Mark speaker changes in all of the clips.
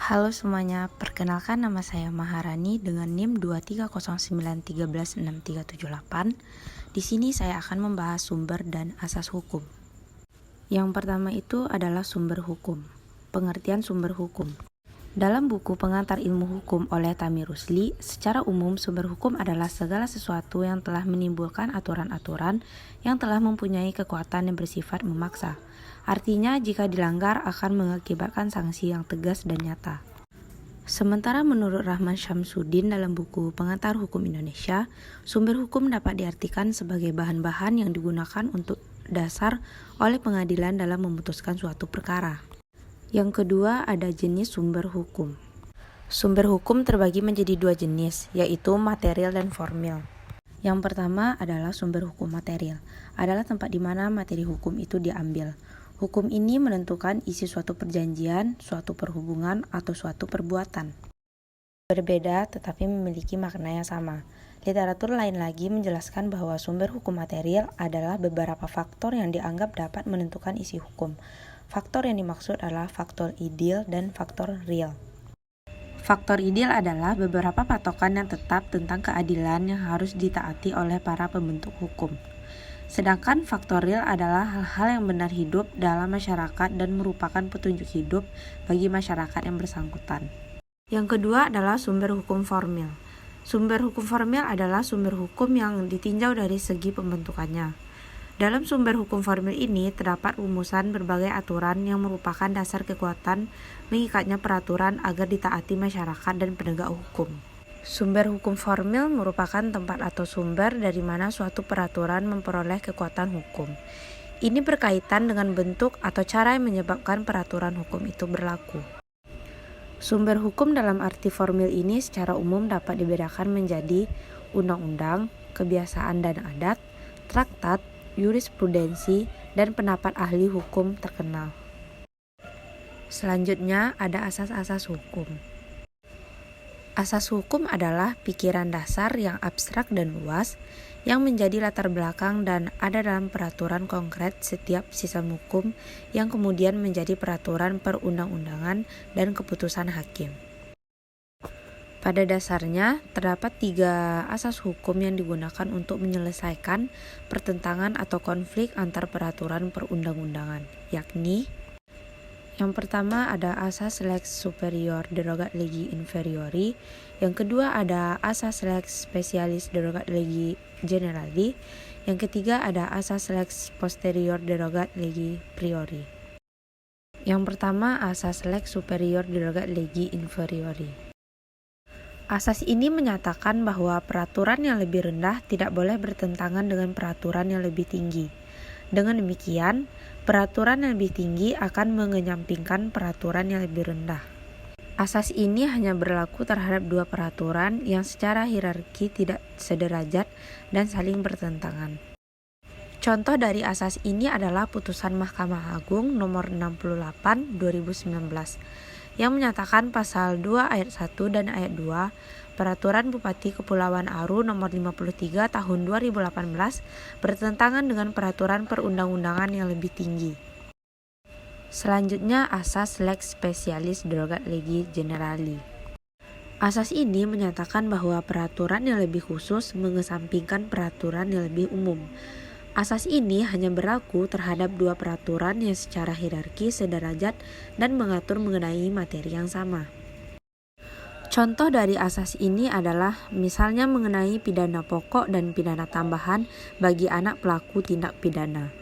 Speaker 1: Halo semuanya, perkenalkan nama saya Maharani dengan NIM 23093116378. Di sini saya akan membahas sumber dan asas hukum. Yang pertama itu adalah sumber hukum. Pengertian sumber hukum. Dalam buku Pengantar Ilmu Hukum oleh Tami Rusli, secara umum sumber hukum adalah segala sesuatu yang telah menimbulkan aturan-aturan yang telah mempunyai kekuatan yang bersifat memaksa. Artinya, jika dilanggar akan mengakibatkan sanksi yang tegas dan nyata. Sementara menurut Rahman Syamsuddin dalam buku Pengantar Hukum Indonesia, sumber hukum dapat diartikan sebagai bahan-bahan yang digunakan untuk dasar oleh pengadilan dalam memutuskan suatu perkara. Yang kedua, ada jenis sumber hukum. Sumber hukum terbagi menjadi dua jenis, yaitu material dan formil. Yang pertama adalah sumber hukum material, adalah tempat di mana materi hukum itu diambil. Hukum ini menentukan isi suatu perjanjian, suatu perhubungan, atau suatu perbuatan. Berbeda tetapi memiliki makna yang sama. Literatur lain lagi menjelaskan bahwa sumber hukum material adalah beberapa faktor yang dianggap dapat menentukan isi hukum. Faktor yang dimaksud adalah faktor ideal dan faktor real. Faktor ideal adalah beberapa patokan yang tetap tentang keadilan yang harus ditaati oleh para pembentuk hukum. Sedangkan faktor real adalah hal-hal yang benar hidup dalam masyarakat dan merupakan petunjuk hidup bagi masyarakat yang bersangkutan. Yang kedua adalah sumber hukum formil. Sumber hukum formil adalah sumber hukum yang ditinjau dari segi pembentukannya. Dalam sumber hukum formil ini terdapat rumusan berbagai aturan yang merupakan dasar kekuatan mengikatnya peraturan agar ditaati masyarakat dan penegak hukum. Sumber hukum formil merupakan tempat atau sumber dari mana suatu peraturan memperoleh kekuatan hukum. Ini berkaitan dengan bentuk atau cara yang menyebabkan peraturan hukum itu berlaku. Sumber hukum dalam arti formil ini secara umum dapat dibedakan menjadi undang-undang, kebiasaan dan adat, traktat, jurisprudensi, dan pendapat ahli hukum terkenal. Selanjutnya ada asas-asas hukum. Asas hukum adalah pikiran dasar yang abstrak dan luas yang menjadi latar belakang dan ada dalam peraturan konkret setiap sistem hukum yang kemudian menjadi peraturan perundang-undangan dan keputusan hakim. Pada dasarnya, terdapat 3 asas hukum yang digunakan untuk menyelesaikan pertentangan atau konflik antar peraturan perundang-undangan, yakni yang pertama ada asas lex superior derogat legi inferiori, yang kedua ada asas lex specialis derogat legi generali, yang ketiga ada asas lex posterior derogat legi priori. Yang pertama asas lex superior derogat legi inferiori. Asas ini menyatakan bahwa peraturan yang lebih rendah tidak boleh bertentangan dengan peraturan yang lebih tinggi. Dengan demikian, peraturan yang lebih tinggi akan mengenyampingkan peraturan yang lebih rendah. Asas ini hanya berlaku terhadap 2 peraturan yang secara hierarki tidak sederajat dan saling bertentangan. Contoh dari asas ini adalah putusan Mahkamah Agung nomor 68 2019 yang menyatakan pasal 2 ayat 1 dan ayat 2 Peraturan Bupati Kepulauan Aru nomor 53 tahun 2018 bertentangan dengan peraturan perundang-undangan yang lebih tinggi. Selanjutnya asas lex specialis derogat legi generali. Asas ini menyatakan bahwa peraturan yang lebih khusus mengesampingkan peraturan yang lebih umum. Asas ini hanya berlaku terhadap 2 peraturan yang secara hierarki sederajat dan mengatur mengenai materi yang sama. Contoh dari asas ini adalah misalnya mengenai pidana pokok dan pidana tambahan bagi anak pelaku tindak pidana.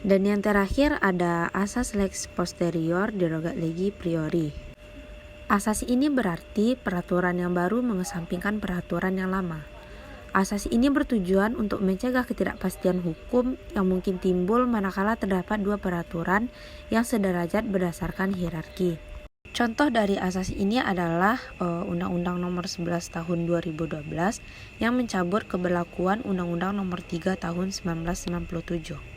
Speaker 1: Dan yang terakhir ada asas lex posterior derogat legi priori. Asas ini berarti peraturan yang baru mengesampingkan peraturan yang lama. Asas ini bertujuan untuk mencegah ketidakpastian hukum yang mungkin timbul manakala terdapat 2 peraturan yang sederajat berdasarkan hierarki. Contoh dari asas ini adalah Undang-Undang Nomor 11 Tahun 2012 yang mencabut keberlakuan Undang-Undang Nomor 3 Tahun 1997.